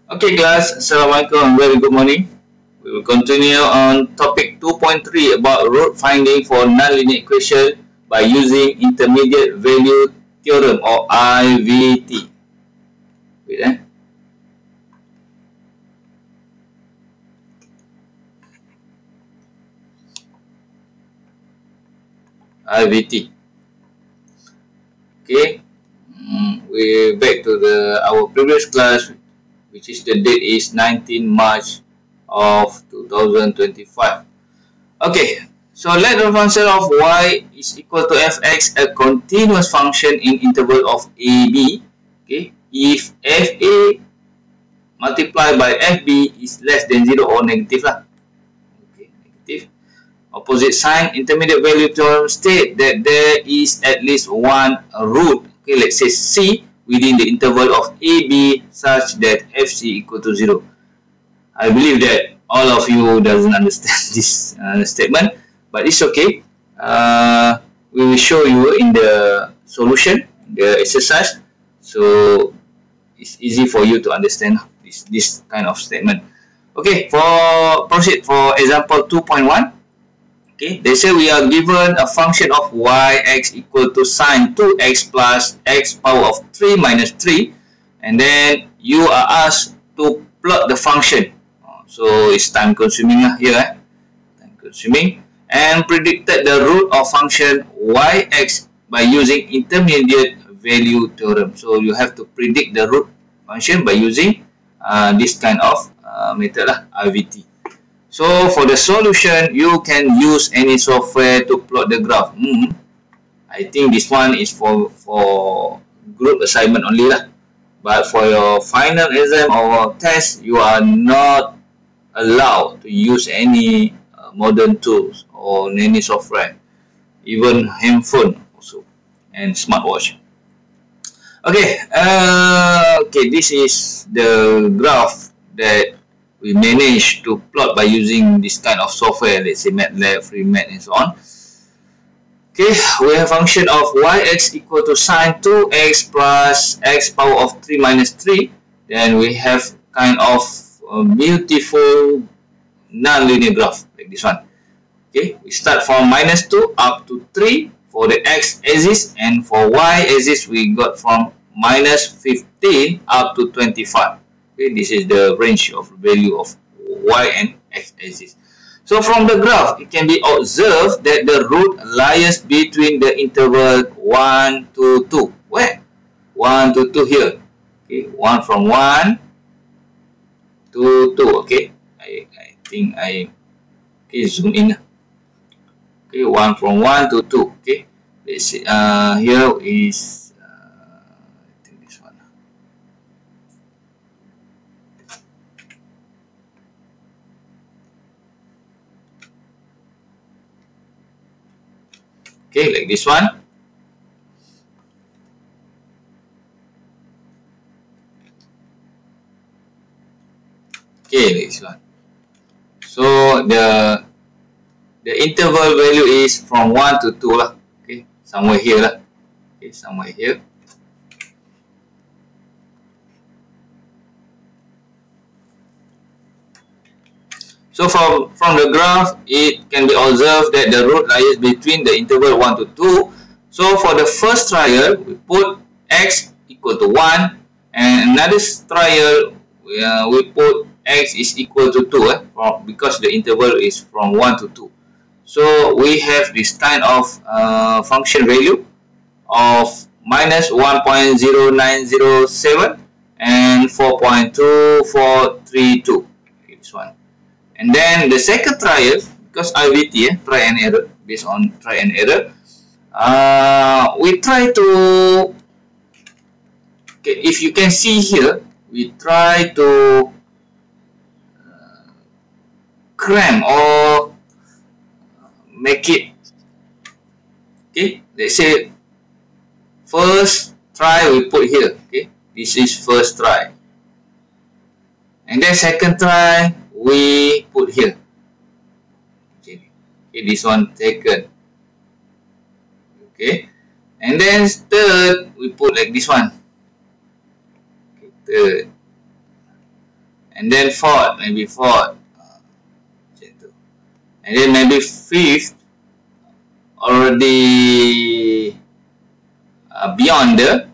Okay class, Assalamualaikum and very good morning. We will continue on topic 2.3 about root finding for nonlinear equation by using intermediate value theorem or IVT. Wait IVT. Okay, we back to our previous class, which is the date is 19 March of 2025. Okay, so let the function of y is equal to fx a continuous function in interval of ab. Okay, if fa multiplied by fb is less than 0 or negative lah. Okay, negative. Opposite sign intermediate value theorem state that there is at least one root, okay, let's say c, within the interval of ab such that fc equal to 0. I believe that all of you doesn't understand this statement, but it's okay. We will show you in the solution, the exercise, so it's easy for you to understand this kind of statement. Okay, proceed for example 2.1. Okay, they say we are given a function of yx equal to sine 2x plus x power of 3 minus 3, and then you are asked to plot the function. So it's time consuming here, time consuming, and predicted the root of function yx by using intermediate value theorem. So you have to predict the root function by using this kind of method IVT. So for the solution, you can use any software to plot the graph. I think this one is for group assignment only lah. But for your final exam or test, you are not allowed to use any modern tools or any software, even handphone also and smartwatch. Okay, this is the graph that we managed to plot by using this kind of software, let's say MATLAB, FreeMat and so on. Okay, we have function of yx equal to sine 2x plus x power of 3 minus 3. Then we have kind of a beautiful non-linear graph like this one. Okay, we start from minus 2 up to 3 for the x-axis, and for y-axis we got from minus 15 up to 25. Okay, this is the range of value of y and x-axis. So from the graph, it can be observed that the root lies between the interval 1 to 2. Where? 1 to 2 here. Okay, 1 from 1 to 2. Okay, I think I zoom in. Okay, 1 from 1 to 2. Okay, let's see. Here is okay, like this one. Okay, like this one. So the interval value is from 1 to 2 lah. Okay, somewhere here lah. Okay, somewhere here. So from the graph, it can be observed that the root lies between the interval 1 to 2. So for the first trial, we put x equal to 1, and another trial, we put x is equal to 2 because the interval is from 1 to 2. So we have this kind of function value of minus 1.0907 and 4.2432. This one. And then the second trial, because IVT, try and error, based on try and error, we try to, okay, if you can see here, we try to cram or make it, okay, let's say first try we put here, okay, this is first try, and then second try we put here. Okay, this one taken. Okay, and then third we put like this one. Okay, third. and then fourth, maybe fourth, and then maybe fifth already beyond the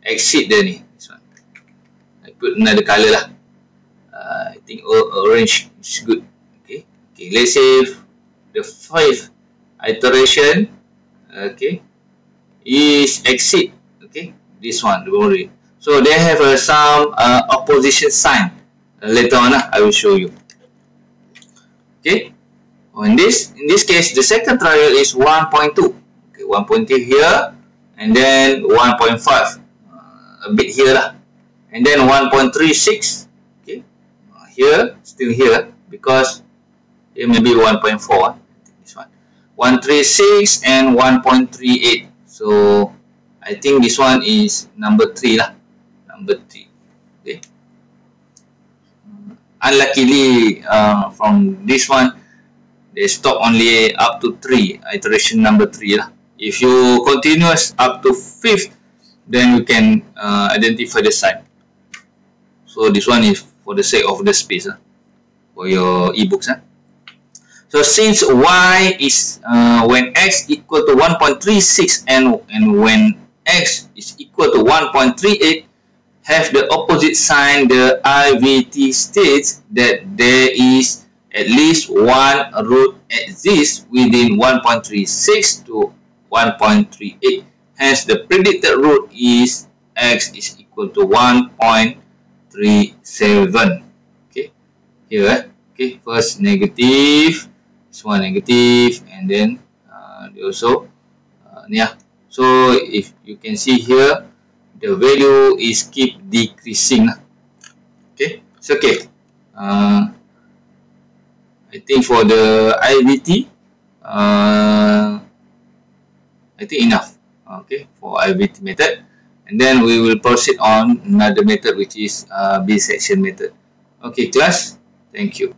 exit there ni. This one I put another color lah. I think orange is good. Okay, let's say the fifth iteration, okay, is exit. Okay, this one, don't worry. So they have some opposition sign. Later on, I will show you. Okay. In this case, the second trial is 1.2. Okay, 1.2 here, and then 1.5, a bit here lah, and then 1.36. Okay, here, still here, because here maybe 1.4. This one, 136 and 1.38. So I think this one is number 3 lah. Number 3. Okay. Unluckily, from this one, they stop only up to 3, iteration number 3 lah. If you continuous up to 5th, then you can identify the sign. So this one is for the sake of the space for your ebooks. So since y is when x equal to 1.36 and when x is equal to 1.38 have the opposite sign, the IVT states that there is at least one root exists within 1.36 to 1.38. Hence, the predicted root is x is equal to 1.37. Okay, here, okay, first negative, this one negative, and then they also yeah. So if you can see here, the value is keep decreasing. Okay, it's okay. I think for the IVT, I think enough. Okay, for IVT method, and then we will proceed on another method, which is B section method. Okay, class, thank you.